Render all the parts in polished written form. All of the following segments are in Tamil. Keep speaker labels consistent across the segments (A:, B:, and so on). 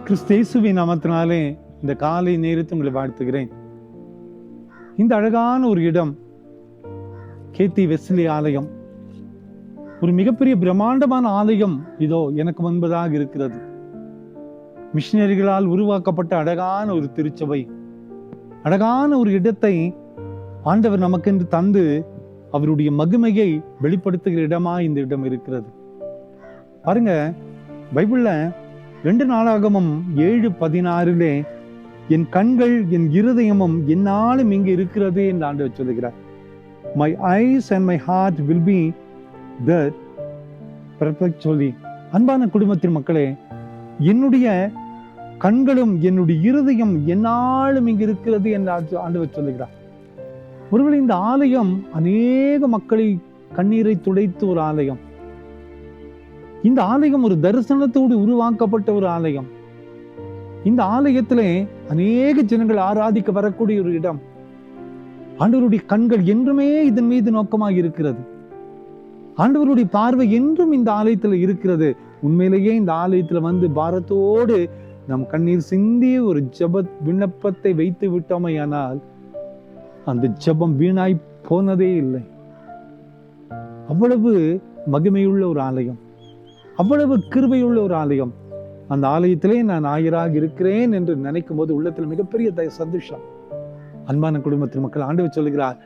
A: கிறிஸ்தேசுவின் நாமத்தினாலே இந்த காலை நேரத்தை உங்களை வாழ்த்துகிறேன். இந்த அழகான ஒரு இடம் கேத்தி வெஸ்லி ஆலயம், ஒரு மிகப்பெரிய பிரம்மாண்டமான ஆலயம் இதோ எனக்கு முன்பதாக இருக்கிறது. மிஷினரிகளால் உருவாக்கப்பட்ட அழகான ஒரு திருச்சபை, அழகான ஒரு இடத்தை ஆண்டவர் நமக்கென்று தந்து அவருடைய மகிமையை வெளிப்படுத்துகிற இடமா இந்த இடம் இருக்கிறது. பாருங்க, பைபிள்ல 2 நாளாகமம் 7:16 என் கண்கள் என் இருதயமும் என்னாலும் இங்கு இருக்கிறது என்று ஆண்டவர் சொல்லுகிறார். My eyes and my heart will be there perpetually. அன்பான குடும்பத்தின் மக்களே, என்னுடைய கண்களும் என்னுடைய இருதயம் என்னாலும் இங்கு இருக்கிறது என்று ஆண்டவர் சொல்லுகிறார். ஒருவேளை இந்த ஆலயம் அநேக மக்களை கண்ணீரை துடைத்த ஒரு ஆலயம். இந்த ஆலயம் ஒரு தரிசனத்தோடு உருவாக்கப்பட்ட ஒரு ஆலயம். இந்த ஆலயத்திலே அநேக ஜனங்கள் ஆராதிக்க வரக்கூடிய ஒரு இடம். ஆண்டவருடைய கண்கள் என்றுமே இதன் மீது நோக்கமாக இருக்கிறது. ஆண்டவருடைய பார்வை என்றும் இந்த ஆலயத்துல இருக்கிறது. உண்மையிலேயே இந்த ஆலயத்துல வந்து பாரத்தோடு நம் கண்ணீர் சிந்திய ஒரு ஜெப விண்ணப்பத்தை வைத்து விட்டோமையானால் அந்த ஜெபம் வீணாய் போனதே இல்லை. அவ்வளவு மகிமையுள்ள ஒரு ஆலயம், அவ்வளவு கிருபையுள்ள ஒரு ஆலயம். அந்த ஆலயத்திலே நான் ஆயராக இருக்கிறேன் என்று நினைக்கும் போது உள்ளத்தில் மிகப்பெரிய சந்தோஷம். அன்பான குடும்பத்தின் மக்கள், ஆண்டவர் சொல்லுகிறார்,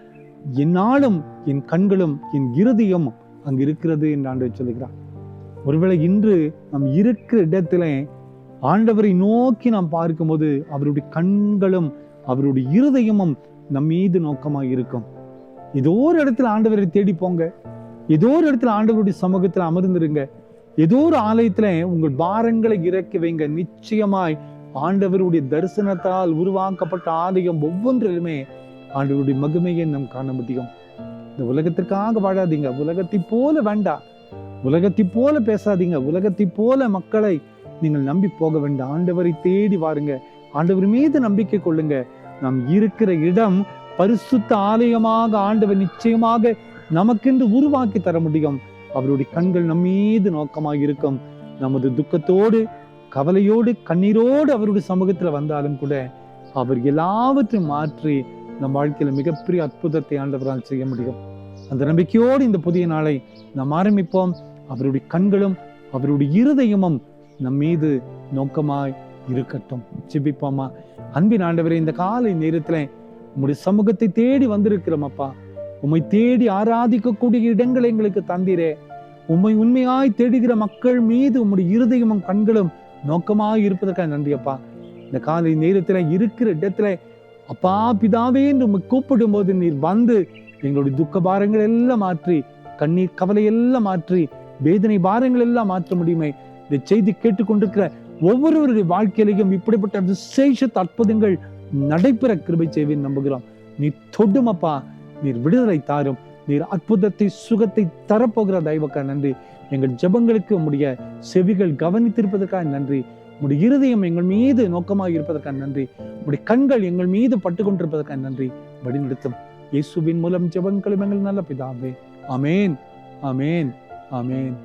A: என்னாலும் என் கண்களும் என் இருதயம் அங்கு இருக்கிறது என்று ஆண்டவர் சொல்லுகிறார். ஒருவேளை இன்று நாம் இருக்கிற இடத்திலே ஆண்டவரை நோக்கி நாம் பார்க்கும்போது அவருடைய கண்களும் அவருடைய இருதயமும் நம் மீது நோக்கமாக இருக்கும். ஏதோ ஒரு இடத்துல ஆண்டவரை தேடி போங்க, ஏதோ ஒரு இடத்துல ஆண்டவருடைய சமூகத்துல அமர்ந்துருங்க, ஏதோ ஒரு ஆலயத்துல உங்கள் பாரங்களை இறக்கி வைங்க. நிச்சயமாய் ஆண்டவருடைய தரிசனத்தால் உருவாக்கப்பட்ட ஆலயம் ஒவ்வொன்றிலுமே ஆண்டவருடைய மகிமையை நாம் காண முடியும். இந்த உலகத்திற்காக வாழாதீங்க, உலகத்தை போல வேண்டாம், உலகத்தை போல பேசாதீங்க, உலகத்தை போல மக்களை நீங்கள் நம்பி போக வேண்டாம். ஆண்டவரை தேடி வாருங்க, ஆண்டவர் மீது நம்பிக்கை கொள்ளுங்க. நாம் இருக்கிற இடம் பரிசுத்த ஆலயமாக ஆண்டவர் நிச்சயமாக நமக்கென்று உருவாக்கி தர முடியும். அவருடைய கண்கள் நம் மீது நோக்கமாக இருக்கும். நமது துக்கத்தோடு கவலையோடு கண்ணீரோடு அவருடைய சமூகத்துல வந்தாலும் கூட அவர் எல்லாவற்றையும் மாற்றி நம் வாழ்க்கையில மிகப்பெரிய அற்புதத்தை ஆண்டவரால் செய்ய முடியும். அந்த நம்பிக்கையோடு இந்த புதிய நாளை நாம் ஆரம்பிப்போம். அவருடைய கண்களும் அவருடைய இருதயமும் நம் மீது நோக்கமாய் இருக்கட்டும். ஜெபிப்போமா. அன்பின் ஆண்டவரே, இந்த காலை நேரத்துல உம்முடைய சமூகத்தை தேடி வந்திருக்கிறோம் அப்பா. உம்மை தேடி ஆராதிக்கக்கூடிய இடங்களை எங்களுக்கு தந்தீரே. உம்மை உண்மையாய் தேடுகிற மக்கள் மீது உம்முடைய இருதயமும் கண்களும் நோக்கமாக இருப்பதற்காக நன்றி அப்பா. இந்த காலை நேரத்துல இருக்கிற இடத்துல அப்பா பிதாவே என்று உம்மை கூப்பிடும் போது நீர் வந்து எங்களுடைய துக்க பாரங்கள் எல்லாம் மாற்றி, கண்ணீர் கவலை எல்லாம் மாற்றி, வேதனை பாரங்கள் எல்லாம் மாற்ற முடியுமே. இந்த செய்தி கேட்டுக்கொண்டிருக்கிற ஒவ்வொருவருடைய வாழ்க்கையிலையும் இப்படிப்பட்ட விசேஷ அற்புதங்கள் நடைபெற கிருபை செய்வேன் நம்புகிறோம். நீ தொடும் அப்பா, நீர் விடுதலை தாரும், நீர் அற்புதத்தை சுகத்தை தரப்போகிற தயவுக்காக நன்றி. எங்கள் ஜெபங்களுக்கு உம்முடைய செவிகள் கவனித்திருப்பதற்காக நன்றி. உம்முடைய இருதயம் எங்கள் மீது நோக்கமாக இருப்பதற்காக நன்றி. உம்முடைய கண்கள் எங்கள் மீது பட்டு கொண்டிருப்பதற்காக நன்றி. வழிநடத்தும் இயேசுவின் மூலம் ஜெபங்களும் எங்கள் நல்ல பிதாவே. ஆமேன், ஆமேன், ஆமேன்.